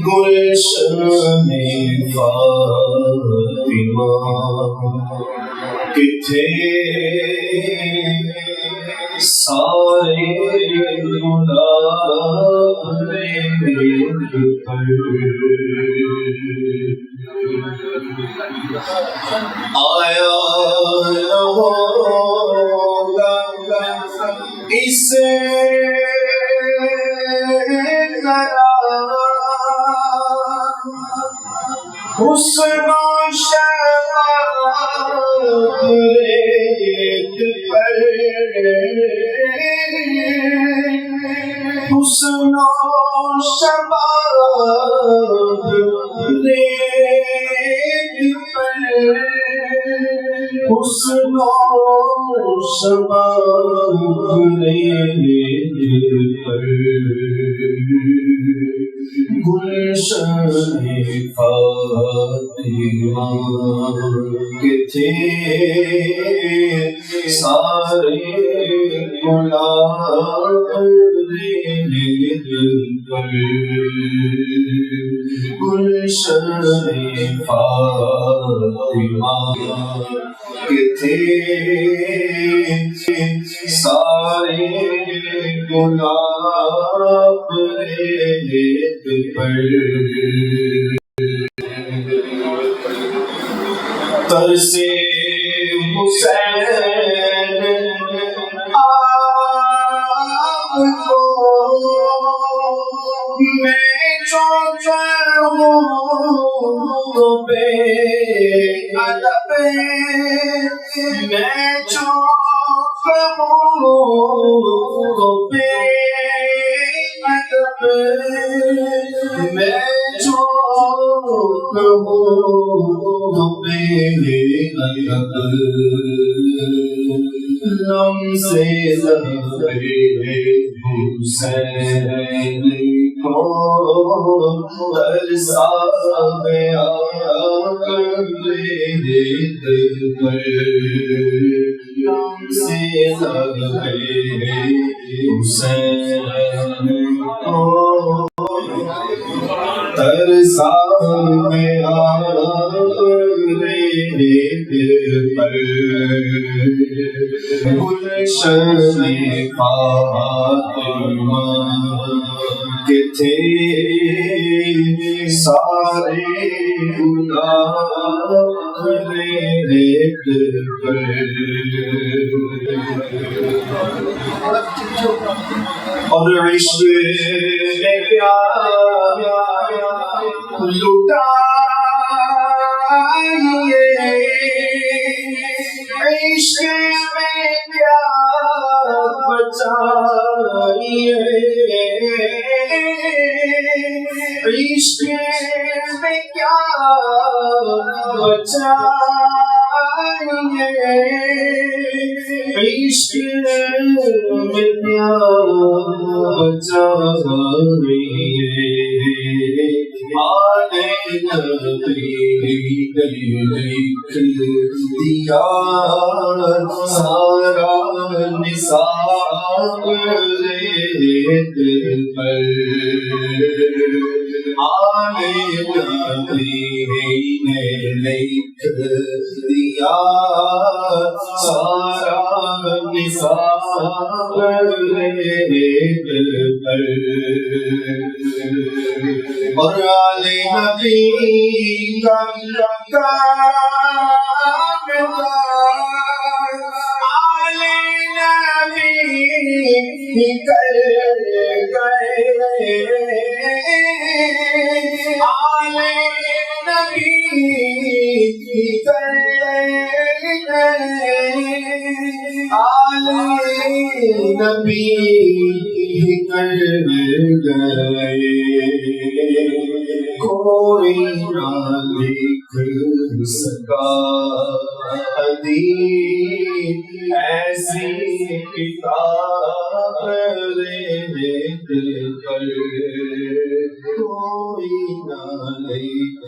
گلشن فاطمہ کتھے سارے گناہگارے آیا نہ ہوگا اسے حسن و شباب ریت پر حسن و شباب ریت پر حسن و شباب ریت پر گلشن فاطمہ کے تھے سارے گلاب ریت پر گلشن فاطمہ کے تھے سارے گلاب ریت پر ترسے حسین آپ کو میں جو چاہوں تو بے ادب میں جو کہوں تو بے ادب میں جو کہوں تو بے ادب لمسے لبے حسین کو ترسا گیا ریت پر لمسے لبے حسین کو ترسا گیا ریت پر گلشن فاطمہ کے تھے سارے گلاب ریت پر اور عشق میں پیار لٹائیے عشق میں پیار بچائیے عشق میں کیا بچائیے عشق میں پیار بچائیے آنے نبی لکھ دیا سارا نثار ریت پر آنے نبی نے لکھ دیا سارا نثار ریت پر اور آل نبی کا کام تھا آل نبی کر گئے آل نبی کر گئے آل نبی کر گئے کوئی نہ لکھ سکا حدیث ایسی کتاب ریت پر کوئی نہ لکھ